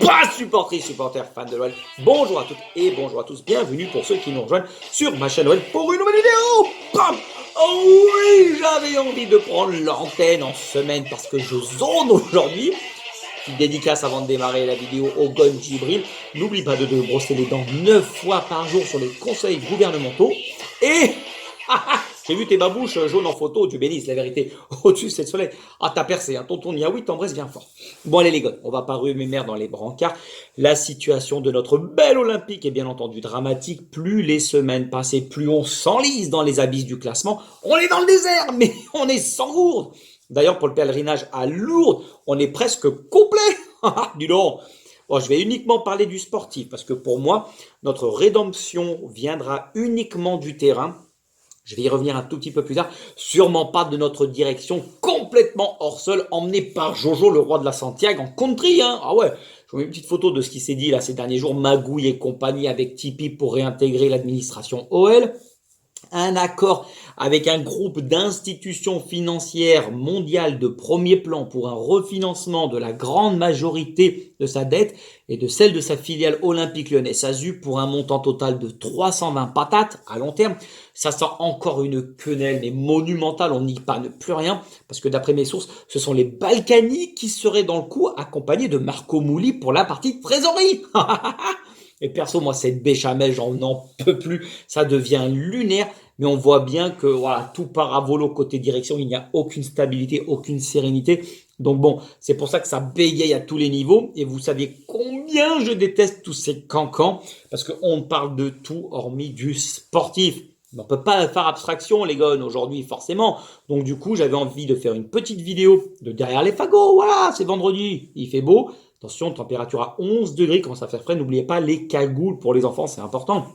Bah, supportrices, supporters, fans de l'OL, bonjour à toutes et bonjour à tous, bienvenue pour ceux qui nous rejoignent sur ma chaîne OL pour une nouvelle vidéo. Bam. Oh oui, j'avais envie de prendre l'antenne en semaine parce que je zone aujourd'hui. Petite dédicace avant de démarrer la vidéo au Gon Djibril. N'oublie pas de te brosser les dents 9 fois par jour sur les conseils gouvernementaux. Et j'ai vu tes babouches jaunes en photo, tu bénisses la vérité. Au-dessus, c'est le soleil. Ah, t'as percé, hein. Tonton Niaoui t'embrasse bien fort. Bon, allez les gars, on va pas ruer mes mères dans les brancards. La situation de notre belle Olympique est bien entendu dramatique. Plus les semaines passent et plus on s'enlise dans les abysses du classement. On est dans le désert, mais on est sans gourde. D'ailleurs, pour le pèlerinage à Lourdes, on est presque complet. Dis donc. Bon, je vais uniquement parler du sportif parce que pour moi, notre rédemption viendra uniquement du terrain. Je vais y revenir un tout petit peu plus tard. Sûrement pas de notre direction complètement hors sol, emmené par Jojo, le roi de la Santiago, en country. Hein. Ah ouais, je vous mets une petite photo de ce qui s'est dit là ces derniers jours. Magouille et compagnie avec Tipeee pour réintégrer l'administration OL. Un accord avec un groupe d'institutions financières mondiales de premier plan pour un refinancement de la grande majorité de sa dette et de celle de sa filiale Olympique Lyonnais ASU pour un montant total de 320 patates à long terme. Ça sent encore une quenelle, mais monumentale, on n'y parle plus rien, parce que d'après mes sources, ce sont les Balkany qui seraient dans le coup, accompagnés de Marco Mouli pour la partie trésorerie. Et perso, moi, cette béchamel, j'en peux plus. Ça devient lunaire. Mais on voit bien que voilà, tout part à volo côté direction. Il n'y a aucune stabilité, aucune sérénité. Donc bon, c'est pour ça que ça bégaye à tous les niveaux. Et vous saviez combien je déteste tous ces cancans. Parce qu'on parle de tout hormis du sportif. On peut pas faire abstraction, les gars, aujourd'hui, forcément. Donc du coup, j'avais envie de faire une petite vidéo de derrière les fagots. Voilà, c'est vendredi. Il fait beau. Attention, température à 11 degrés, commence à faire frais. N'oubliez pas les cagoules pour les enfants, c'est important.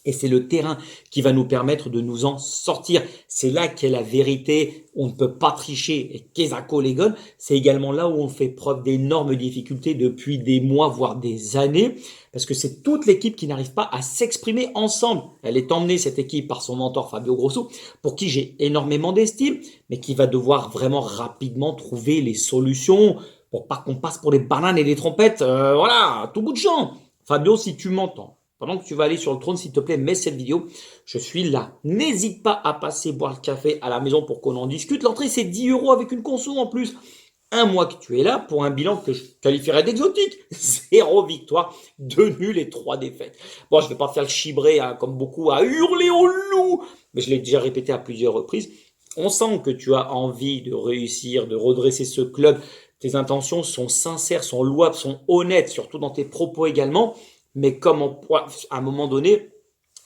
Et c'est le terrain qui va nous permettre de nous en sortir. C'est là qu'est la vérité. On ne peut pas tricher. Et Kezako Legon, c'est également là où on fait preuve d'énormes difficultés depuis des mois, voire des années. Parce que c'est toute l'équipe qui n'arrive pas à s'exprimer ensemble. Elle est emmenée, cette équipe, par son mentor Fabio Grosso, pour qui j'ai énormément d'estime, mais qui va devoir vraiment rapidement trouver les solutions pour pas qu'on passe pour des bananes et des trompettes. Voilà, à tout bout de champ. Fabio, si tu m'entends, pendant que tu vas aller sur le trône, s'il te plaît, mets cette vidéo. Je suis là. N'hésite pas à passer boire le café à la maison pour qu'on en discute. L'entrée, c'est 10 € avec une conso en plus. Un mois que tu es là pour un bilan que je qualifierais d'exotique. 0 victoire, 2 nuls et 3 défaites. Bon, je vais pas faire le chibré hein, comme beaucoup à hurler au loup. Mais je l'ai déjà répété à plusieurs reprises. On sent que tu as envie de réussir, de redresser ce club. Tes intentions sont sincères, sont louables, sont honnêtes, surtout dans tes propos également. Mais comme à un moment donné,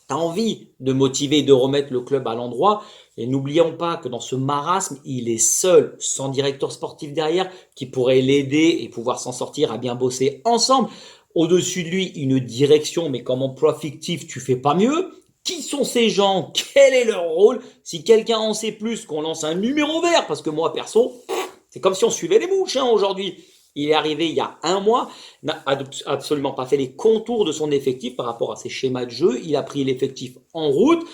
tu as envie de motiver et de remettre le club à l'endroit. Et n'oublions pas que dans ce marasme, il est seul, sans directeur sportif derrière, qui pourrait l'aider et pouvoir s'en sortir à bien bosser ensemble. Au-dessus de lui, une direction, mais comme emploi fictif, tu fais pas mieux. Qui sont ces gens? Quel est leur rôle? Si quelqu'un en sait plus, qu'on lance un numéro vert, parce que moi, perso, c'est comme si on suivait les mouches hein, aujourd'hui. Il est arrivé il y a un mois, n'a absolument pas fait les contours de son effectif par rapport à ses schémas de jeu. Il a pris l'effectif en route.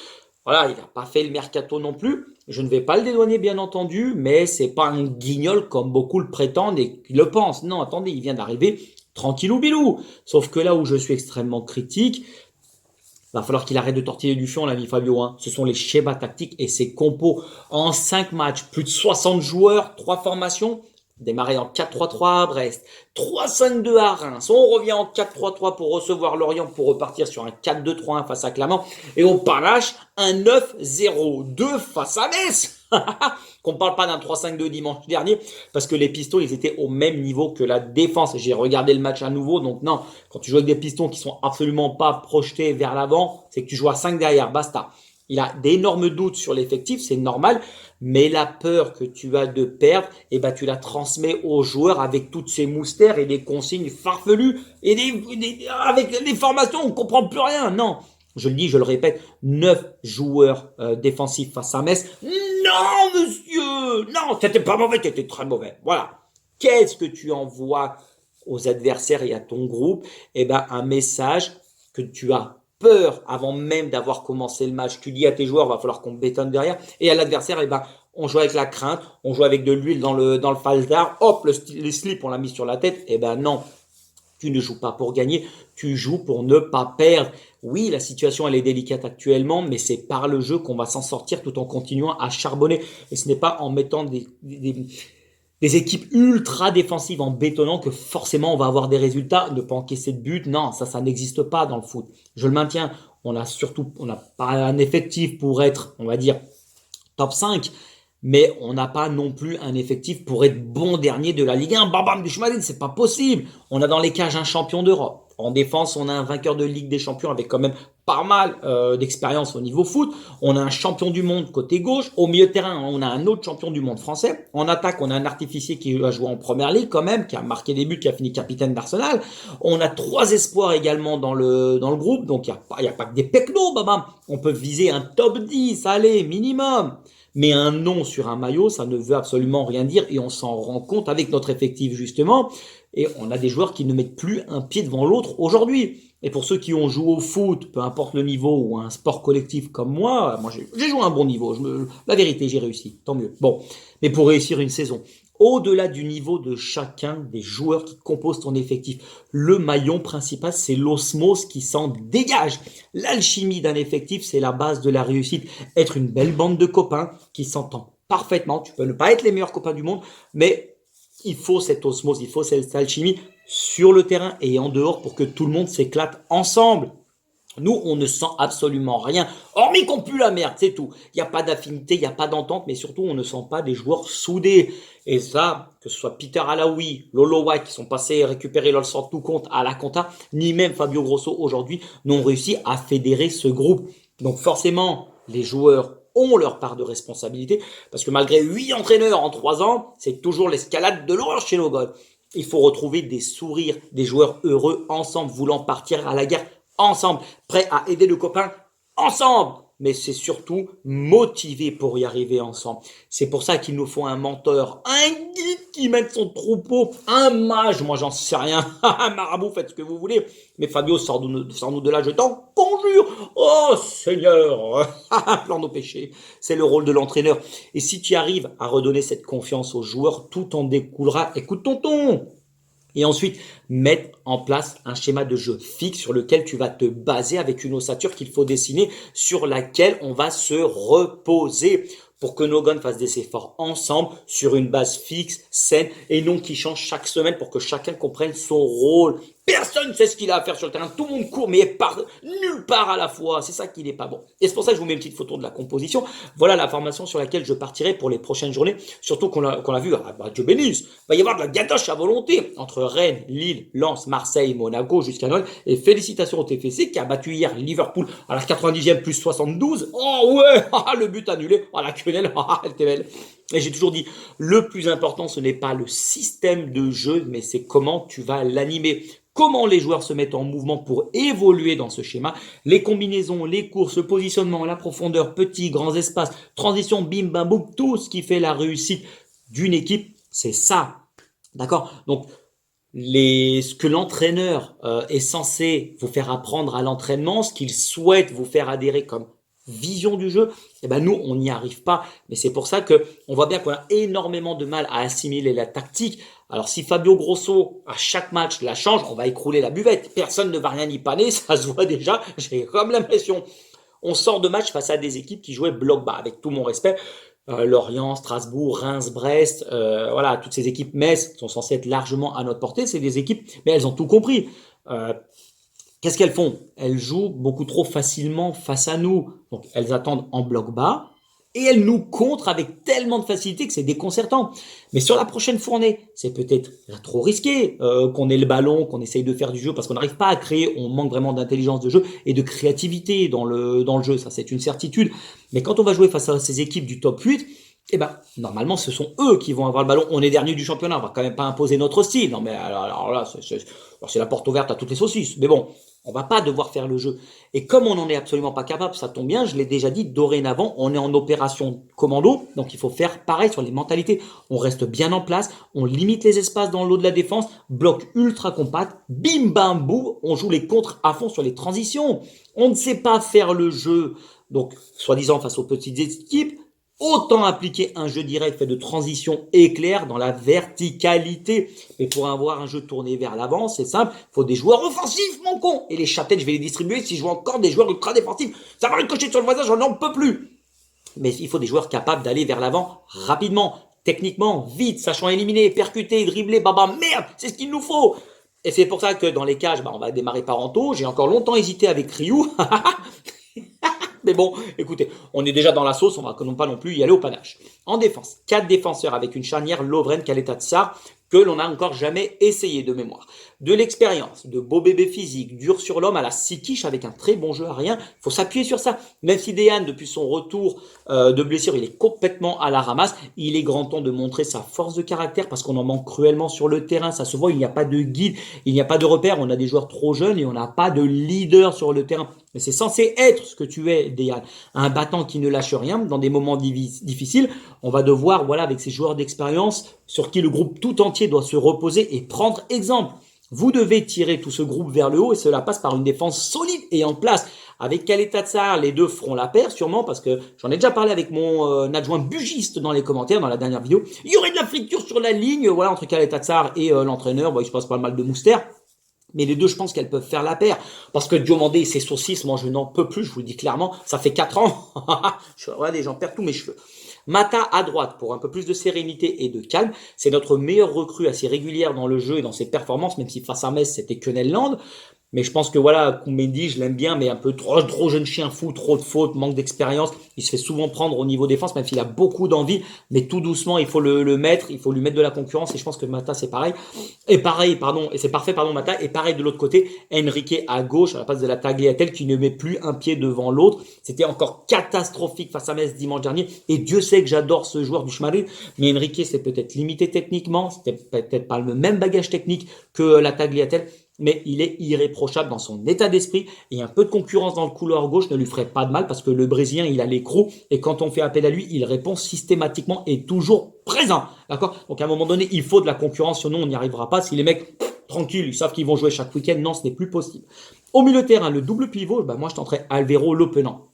Voilà, il n'a pas fait le mercato non plus. Je ne vais pas le dédouaner bien entendu, mais c'est pas un guignol comme beaucoup le prétendent et le pensent. Non, attendez, il vient d'arriver tranquillou bilou. Sauf que là où je suis extrêmement critique, va falloir qu'il arrête de tortiller du fion, l'ami Fabio. Hein. Ce sont les schémas tactiques et ses compos en 5 matchs, plus de 60 joueurs, 3 formations. Démarrer en 4-3-3 à Brest, 3-5-2 à Reims, on revient en 4-3-3 pour recevoir Lorient pour repartir sur un 4-2-3-1 face à Clermont et on panache un 9-0-2 face à Metz. Qu'on parle pas d'un 3-5-2 dimanche dernier parce que les pistons ils étaient au même niveau que la défense. J'ai regardé le match à nouveau donc non, quand tu joues avec des pistons qui sont absolument pas projetés vers l'avant, c'est que tu joues à 5 derrière, basta. Il a d'énormes doutes sur l'effectif, c'est normal, mais la peur que tu as de perdre, eh ben, tu la transmets aux joueurs avec toutes ces moustères et des consignes farfelues et avec des formations, on comprend plus rien. Non, je le dis, je le répète, 9 joueurs défensifs face à Metz. Non, monsieur, non, t'étais pas mauvais, t'étais très mauvais. Voilà. Qu'est-ce que tu envoies aux adversaires et à ton groupe? Eh ben, un message que tu as peur avant même d'avoir commencé le match. Tu dis à tes joueurs, va falloir qu'on bétonne derrière. Et à l'adversaire, eh ben, On joue avec la crainte, on joue avec de l'huile dans le falzar, hop, le slip, on l'a mis sur la tête. Eh ben non, tu ne joues pas pour gagner, tu joues pour ne pas perdre. Oui, la situation elle est délicate actuellement, mais c'est par le jeu qu'on va s'en sortir tout en continuant à charbonner. Et ce n'est pas en mettant des équipes ultra défensives en bétonnant que forcément on va avoir des résultats. Ne pas encaisser de but, non, ça n'existe pas dans le foot. Je le maintiens, on n'a pas un effectif pour être, on va dire, top 5, mais on n'a pas non plus un effectif pour être bon dernier de la Ligue 1. Bam bam du Schmadin, c'est pas possible. On a dans les cages un champion d'Europe. En défense, on a un vainqueur de Ligue des Champions avec quand même pas mal d'expérience au niveau foot. On a un champion du monde côté gauche. Au milieu de terrain, on a un autre champion du monde français. En attaque, on a un artificier qui a joué en première ligue quand même, qui a marqué des buts, qui a fini capitaine d'Arsenal. On a 3 espoirs également dans le groupe. Donc, il n'y a pas que des pecnos, bam. On peut viser un top 10, allez, minimum. Mais un nom sur un maillot, ça ne veut absolument rien dire et on s'en rend compte avec notre effectif justement. Et on a des joueurs qui ne mettent plus un pied devant l'autre aujourd'hui. Et pour ceux qui ont joué au foot, peu importe le niveau ou un sport collectif comme moi j'ai joué à un bon niveau. La vérité, j'ai réussi, tant mieux. Bon, mais pour réussir une saison, au-delà du niveau de chacun des joueurs qui composent ton effectif, le maillon principal, c'est l'osmose qui s'en dégage. L'alchimie d'un effectif, c'est la base de la réussite. Être une belle bande de copains qui s'entend parfaitement. Tu peux ne pas être les meilleurs copains du monde, mais il faut cette osmose, il faut cette alchimie sur le terrain et en dehors pour que tout le monde s'éclate ensemble. Nous, on ne sent absolument rien, hormis qu'on pue la merde, c'est tout. Il n'y a pas d'affinité, il n'y a pas d'entente, mais surtout, on ne sent pas des joueurs soudés. Et ça, que ce soit Peter Alaoui, Lolo White, qui sont passés récupérer leur sort tout compte à la compta, ni même Fabio Grosso aujourd'hui, n'ont réussi à fédérer ce groupe. Donc forcément, les joueurs ont leur part de responsabilité, parce que malgré 8 entraîneurs en 3 ans, c'est toujours l'escalade de l'horreur chez nos gars. Il faut retrouver des sourires, des joueurs heureux ensemble, voulant partir à la guerre ensemble, prêts à aider le copain ensemble. Mais c'est surtout motivé pour y arriver ensemble. C'est pour ça qu'il nous faut un mentor, un guide qui mène son troupeau, un mage, moi j'en sais rien, un marabout, faites ce que vous voulez. Mais Fabio, sors-nous de là, je t'en conjure. Oh Seigneur, plan nos péchés. C'est le rôle de l'entraîneur. Et si tu arrives à redonner cette confiance aux joueurs, tout en découlera. Écoute tonton. Et ensuite, mettre en place un schéma de jeu fixe sur lequel tu vas te baser avec une ossature qu'il faut dessiner, sur laquelle on va se reposer pour que nos guns fassent des efforts ensemble sur une base fixe, saine et non qui change chaque semaine pour que chacun comprenne son rôle. Personne ne sait ce qu'il a à faire sur le terrain. Tout le monde court, mais part nulle part à la fois. C'est ça qui n'est pas bon. Et c'est pour ça que je vous mets une petite photo de la composition. Voilà la formation sur laquelle je partirai pour les prochaines journées. Surtout qu'on l'a vu, Dieu bénisse, il va y avoir de la gatoche à volonté entre Rennes, Lille, Lens, Marseille, Monaco jusqu'à Noël. Et félicitations au TFC qui a battu hier Liverpool à la 90e plus 72. Oh ouais, le but annulé. Oh la quenelle, elle était belle. Et j'ai toujours dit, le plus important, ce n'est pas le système de jeu, mais c'est comment tu vas l'animer. Comment les joueurs se mettent en mouvement pour évoluer dans ce schéma. Les combinaisons, les courses, le positionnement, la profondeur, petits, grands espaces, transition, bim, bam, boum, tout ce qui fait la réussite d'une équipe, c'est ça. D'accord? Donc, ce que l'entraîneur est censé vous faire apprendre à l'entraînement, ce qu'il souhaite vous faire adhérer comme vision du jeu, eh ben nous on n'y arrive pas, mais c'est pour ça que on voit bien qu'on a énormément de mal à assimiler la tactique. Alors si Fabio Grosso à chaque match la change, on va écrouler la buvette, personne ne va rien y paner, ça se voit déjà, j'ai comme l'impression. On sort de match face à des équipes qui jouaient bloc bas, avec tout mon respect. Lorient, Strasbourg, Reims, Brest, voilà, toutes ces équipes, Metz sont censées être largement à notre portée, c'est des équipes, mais elles ont tout compris. Qu'est-ce qu'elles font? Elles jouent beaucoup trop facilement face à nous. Donc, elles attendent en bloc bas et elles nous contrent avec tellement de facilité que c'est déconcertant. Mais sur la prochaine fournée, c'est peut-être trop risqué qu'on ait le ballon, qu'on essaye de faire du jeu parce qu'on n'arrive pas à créer, on manque vraiment d'intelligence de jeu et de créativité dans le jeu. Ça, c'est une certitude. Mais quand on va jouer face à ces équipes du top 8, eh ben, normalement, ce sont eux qui vont avoir le ballon. On est dernier du championnat, on va quand même pas imposer notre style. Non, mais alors là, c'est la porte ouverte à toutes les saucisses. Mais bon, on va pas devoir faire le jeu. Et comme on n'en est absolument pas capable, ça tombe bien, je l'ai déjà dit, dorénavant, on est en opération commando, donc il faut faire pareil sur les mentalités. On reste bien en place, on limite les espaces dans le lot de la défense, bloc ultra compact, bim bam boum, on joue les contres à fond sur les transitions. On ne sait pas faire le jeu, donc soi-disant face aux petites équipes, autant appliquer un jeu direct fait de transition éclair dans la verticalité. Mais pour avoir un jeu tourné vers l'avant, c'est simple, il faut des joueurs offensifs, mon con. Et les châtaignes, je vais les distribuer si je vois encore des joueurs ultra défensifs. Ça va ricocher sur le voisin, j'en n'en peux plus. Mais il faut des joueurs capables d'aller vers l'avant rapidement, techniquement, vite, sachant éliminer, percuter, dribbler, baba, merde, c'est ce qu'il nous faut. Et c'est pour ça que dans les cages, on va démarrer par Anto. J'ai encore longtemps hésité avec Ryu. Mais bon, écoutez, on est déjà dans la sauce, on va pas non plus y aller au panache. En défense, 4 défenseurs avec une charnière Lovren Kaleta Tsar que l'on n'a encore jamais essayé de mémoire. De l'expérience, de beaux bébés physiques, dur sur l'homme à la Sikish avec un très bon jeu à rien. Il faut s'appuyer sur ça. Même si Dejan, depuis son retour de blessure, il est complètement à la ramasse, il est grand temps de montrer sa force de caractère parce qu'on en manque cruellement sur le terrain. Ça se voit, il n'y a pas de guide, il n'y a pas de repère. On a des joueurs trop jeunes et on n'a pas de leader sur le terrain. Mais c'est censé être ce que tu es, Dejan. Un battant qui ne lâche rien dans des moments difficiles. On va devoir, voilà, avec ces joueurs d'expérience sur qui le groupe tout entier doit se reposer et prendre exemple. Vous devez tirer tout ce groupe vers le haut et cela passe par une défense solide et en place. Avec Kaleta Tsar, les deux feront la paire sûrement parce que j'en ai déjà parlé avec mon adjoint bugiste dans les commentaires dans la dernière vidéo. Il y aurait de la friture sur la ligne, voilà, entre Kaleta Tsar et l'entraîneur. Bon, il se passe pas mal de moustère. Mais les deux, je pense qu'elles peuvent faire la paire. Parce que Diomandé et ses saucisses, moi, je n'en peux plus, je vous le dis clairement. Ça fait 4 ans. Regardez, j'en perds tous mes cheveux. Mata à droite pour un peu plus de sérénité et de calme. C'est notre meilleure recrue assez régulière dans le jeu et dans ses performances, même si face à Metz, c'était que Land. Mais je pense que voilà, Koumendi, je l'aime bien, mais un peu trop jeune chien fou, trop de fautes, manque d'expérience. Il se fait souvent prendre au niveau défense, même s'il a beaucoup d'envie. Mais tout doucement, il faut le mettre, il faut lui mettre de la concurrence. Et je pense que Mata, c'est pareil. Et pareil, pardon, et c'est parfait, pardon, Mata. Et pareil de l'autre côté, Enrique à gauche, à la place de la Tagliatelle, qui ne met plus un pied devant l'autre. C'était encore catastrophique face à Metz dimanche dernier. Et Dieu sait que j'adore ce joueur du Schmarid. Mais Enrique, c'est peut-être limité techniquement. C'était peut-être pas le même bagage technique que la Tagliatelle. Mais il est irréprochable dans son état d'esprit et un peu de concurrence dans le couloir gauche ne lui ferait pas de mal parce que le Brésilien, il a l'écrou et quand on fait appel à lui, il répond systématiquement et toujours présent. D'accord? Donc à un moment donné, il faut de la concurrence, sinon on n'y arrivera pas. Si les mecs, tranquilles, ils savent qu'ils vont jouer chaque week-end, non, ce n'est plus possible. Au milieu de terrain, le double pivot, moi je tenterai Alvaro Lopenant.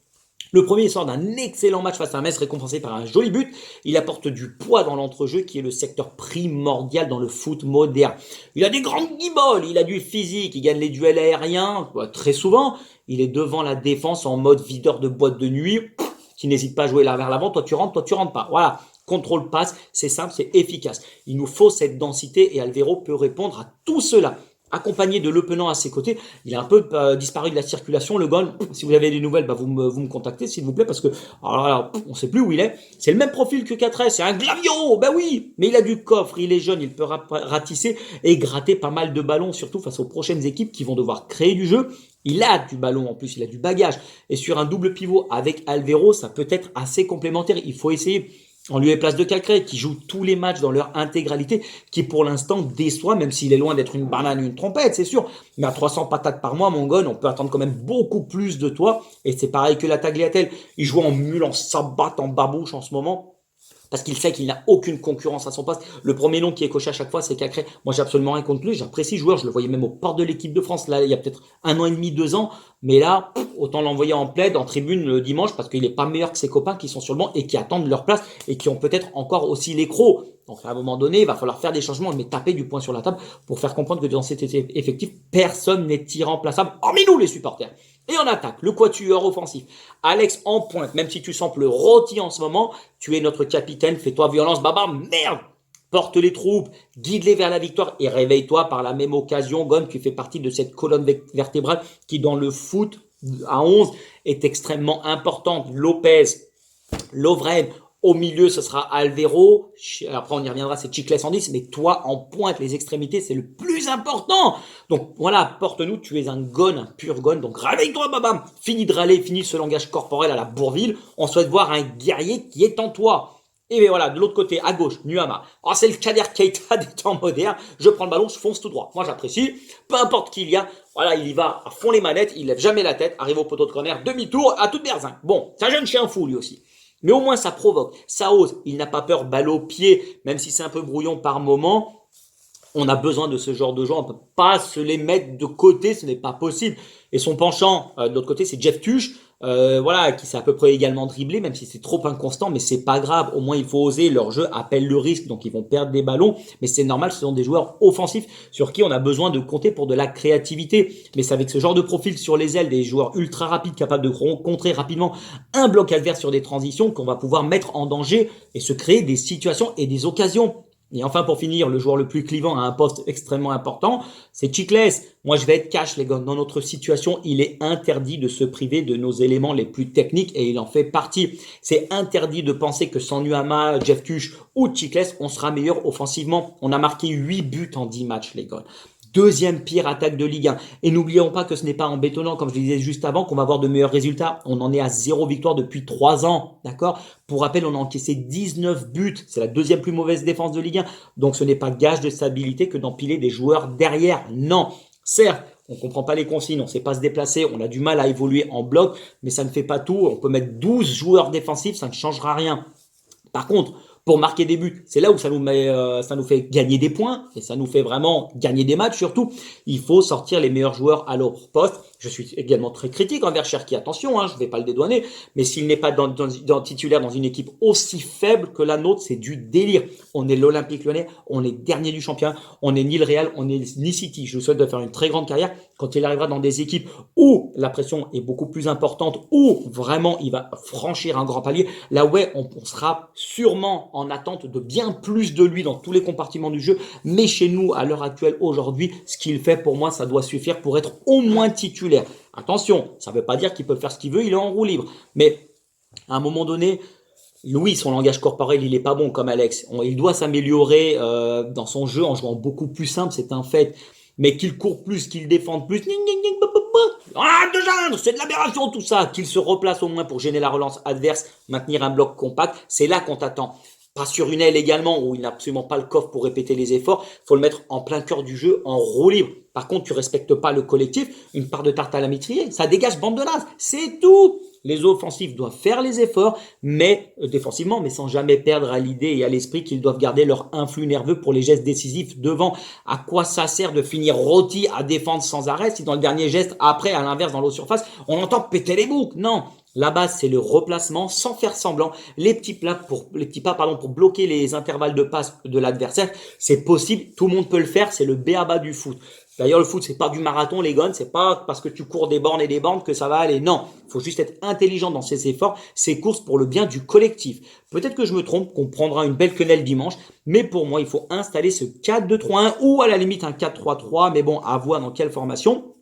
Le premier sort d'un excellent match face à Metz récompensé par un joli but. Il apporte du poids dans l'entrejeu qui est le secteur primordial dans le foot moderne. Il a des grandes guibolles, il a du physique, il gagne les duels aériens très souvent. Il est devant la défense en mode videur de boîte de nuit qui n'hésite pas à jouer là vers l'avant. Toi tu rentres pas. Voilà. Contrôle passe, c'est simple, c'est efficace. Il nous faut cette densité et Alvaro peut répondre à tout cela. Accompagné de Le Penant à ses côtés, il a un peu disparu de la circulation, le gol. Si vous avez des nouvelles, vous me contactez s'il vous plaît parce que alors, on sait plus où il est. C'est le même profil que 4S, c'est un Glavio, ben oui, mais il a du coffre, il est jeune, il peut ratisser et gratter pas mal de ballons, surtout face aux prochaines équipes qui vont devoir créer du jeu. Il a du ballon en plus, il a du bagage. Et sur un double pivot avec Alvaro, ça peut être assez complémentaire. Il faut essayer. En lieu et place de Cacré, qui joue tous les matchs dans leur intégralité, qui pour l'instant déçoit, même s'il est loin d'être une banane ou une trompette, c'est sûr. Mais à 300 patates par mois, mon gars, on peut attendre quand même beaucoup plus de toi. Et c'est pareil que la Tagliatelle. Il joue en mule, en sabbat, en babouche en ce moment. Parce qu'il sait qu'il n'a aucune concurrence à son poste. Le premier nom qui est coché à chaque fois, c'est Cacré. Moi, j'ai absolument rien contre lui. J'apprécie le joueur. Je le voyais même au port de l'équipe de France, là, il y a peut-être 1 an et demi, 2 ans. Mais là, autant l'envoyer en plaid, en tribune le dimanche, parce qu'il n'est pas meilleur que ses copains qui sont sur le banc et qui attendent leur place et qui ont peut-être encore aussi les crocs. Donc, à un moment donné, il va falloir faire des changements, mais taper du poing sur la table pour faire comprendre que dans cet effectif, personne n'est irremplaçable, hormis nous, les supporters. Et en attaque, le quatuor offensif. Alex en pointe, même si tu sembles rôti en ce moment, tu es notre capitaine, fais-toi violence, baba, merde! Porte les troupes, guide-les vers la victoire et réveille-toi par la même occasion. Gon, tu fais partie de cette colonne vertébrale qui, dans le foot à 11, est extrêmement importante. Lopez, Lovren, au milieu, ce sera Alvaro. Après, on y reviendra, c'est Chicles en 10. Mais toi, en pointe, les extrémités, c'est le plus important. Donc, voilà, porte-nous. Tu es un Gon, un pur Gon. Donc, réveille-toi, babam. Fini de râler, fini ce langage corporel à la Bourville. On souhaite voir un guerrier qui est en toi. Et bien voilà, de l'autre côté, à gauche, Nuama. Alors c'est le Kader Keita des temps modernes. Je prends le ballon, je fonce tout droit. Moi j'apprécie. Peu importe qui il y a. Voilà, il y va à fond les manettes. Il lève jamais la tête. Arrive au poteau de corner. Demi-tour à toute berzingue. Bon, c'est un jeune chien fou lui aussi. Mais au moins ça provoque. Ça ose. Il n'a pas peur balle au pied. Même si c'est un peu brouillon par moment. On a besoin de ce genre de joueurs, on ne peut pas se les mettre de côté, ce n'est pas possible. Et son penchant, de l'autre côté, c'est Jeff Tuch, voilà, qui s'est à peu près également dribblé, même si c'est trop inconstant, mais c'est pas grave. Au moins, il faut oser. Leur jeu appelle le risque, donc ils vont perdre des ballons. Mais c'est normal, ce sont des joueurs offensifs sur qui on a besoin de compter pour de la créativité. Mais c'est avec ce genre de profil sur les ailes, des joueurs ultra rapides, capables de contrer rapidement un bloc adverse sur des transitions, qu'on va pouvoir mettre en danger et se créer des situations et des occasions. Et enfin, pour finir, le joueur le plus clivant à un poste extrêmement important, c'est Chicles. Moi, je vais être cash, les gars. Dans notre situation, il est interdit de se priver de nos éléments les plus techniques et il en fait partie. C'est interdit de penser que sans Nuama, Jeff Tuch ou Chicles, on sera meilleur offensivement. On a marqué 8 buts en 10 matchs, les gars. Deuxième pire attaque de Ligue 1. Et n'oublions pas que ce n'est pas en bétonnant, comme je le disais juste avant, qu'on va avoir de meilleurs résultats. On en est à 0 victoire depuis 3 ans. D'accord? Pour rappel, on a encaissé 19 buts. C'est la deuxième plus mauvaise défense de Ligue 1. Donc ce n'est pas gage de stabilité que d'empiler des joueurs derrière. Non. Certes, on ne comprend pas les consignes, on ne sait pas se déplacer, on a du mal à évoluer en bloc, mais ça ne fait pas tout. On peut mettre 12 joueurs défensifs, ça ne changera rien. Par contre, pour marquer des buts, c'est là où ça nous fait gagner des points et ça nous fait vraiment gagner des matchs surtout. Il faut sortir les meilleurs joueurs à leur poste. Je suis également très critique envers Cherki, attention, je ne vais pas le dédouaner, mais s'il n'est pas dans titulaire dans une équipe aussi faible que la nôtre, c'est du délire. On est l'Olympique Lyonnais, on est dernier du championnat, on est ni le Real, on est ni City. Je vous souhaite de faire une très grande carrière quand il arrivera dans des équipes où la pression est beaucoup plus importante, où vraiment il va franchir un grand palier. Là ouais, on sera sûrement en attente de bien plus de lui dans tous les compartiments du jeu, mais chez nous, à l'heure actuelle, aujourd'hui, ce qu'il fait pour moi, ça doit suffire pour être au moins titulaire. Attention, ça ne veut pas dire qu'il peut faire ce qu'il veut, il est en roue libre. Mais à un moment donné, oui, son langage corporel, il est pas bon comme Alex. Il doit s'améliorer dans son jeu en jouant beaucoup plus simple, c'est un fait. Mais qu'il court plus, qu'il défende plus, c'est de l'aberration tout ça. Qu'il se replace au moins pour gêner la relance adverse, maintenir un bloc compact, c'est là qu'on t'attend. Pas sur une aile également, où il n'a absolument pas le coffre pour répéter les efforts. Il faut le mettre en plein cœur du jeu, en roue libre. Par contre, tu respectes pas le collectif, une part de tarte à la mitrier, ça dégage bande de naze. C'est tout. Les offensifs doivent faire les efforts, mais défensivement, mais sans jamais perdre à l'idée et à l'esprit qu'ils doivent garder leur influx nerveux pour les gestes décisifs devant. À quoi ça sert de finir rôti à défendre sans arrêt si dans le dernier geste, après, à l'inverse, dans l'autre surface, on entend péter les boucs? Non. La base, c'est le replacement sans faire semblant. Les petits pas, pour bloquer les intervalles de passe de l'adversaire, c'est possible. Tout le monde peut le faire. C'est le b.a.-ba du foot. D'ailleurs, le foot, c'est pas du marathon, les gars. C'est pas parce que tu cours des bornes et des bornes que ça va aller. Non. Il faut juste être intelligent dans ses efforts, ses courses pour le bien du collectif. Peut-être que je me trompe, qu'on prendra une belle quenelle dimanche. Mais pour moi, il faut installer ce 4-2-3-1 ou à la limite un 4-3-3. Mais bon, à voir dans quelle formation.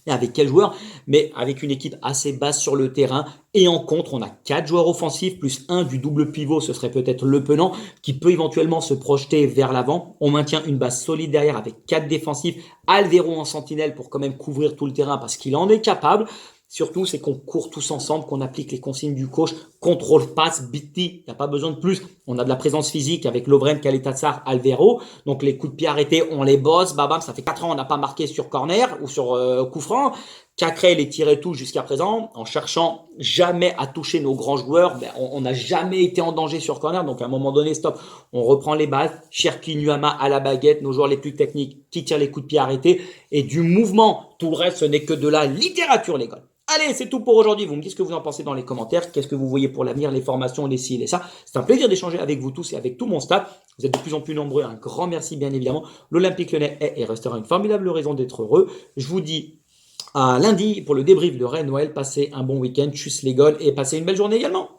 Et avec quel joueur, mais avec une équipe assez basse sur le terrain. Et en contre, on a 4 joueurs offensifs, plus un du double pivot, ce serait peut-être Le Penant, qui peut éventuellement se projeter vers l'avant. On maintient une base solide derrière avec 4 défensifs, Alvero en sentinelle pour quand même couvrir tout le terrain parce qu'il en est capable. Surtout, c'est qu'on court tous ensemble, qu'on applique les consignes du coach, contrôle, passe, BT, il n'y a pas besoin de plus. On a de la présence physique avec Lovren, Kaletatsar, Alvero. Donc les coups de pied arrêtés, on les bosse. Babam, ça fait 4 ans, on n'a pas marqué sur corner ou sur coup franc. Cacré les tirait tout jusqu'à présent en cherchant jamais à toucher nos grands joueurs. On n'a jamais été en danger sur corner. Donc à un moment donné, stop. On reprend les bases. Cherki, Nuama à la baguette, nos joueurs les plus techniques qui tirent les coups de pied arrêtés et du mouvement. Tout le reste, ce n'est que de la littérature, les gars. Allez, c'est tout pour aujourd'hui. Vous me dites ce que vous en pensez dans les commentaires. Qu'est-ce que vous voyez pour l'avenir, les formations, les ci, les ça. C'est un plaisir d'échanger avec vous tous et avec tout mon staff. Vous êtes de plus en plus nombreux. Un grand merci, bien évidemment. L'Olympique Lyonnais est et restera une formidable raison d'être heureux. Je vous dis à lundi pour le débrief de Rennes Noël. Passez un bon week-end. Tchuss les gones et passez une belle journée également.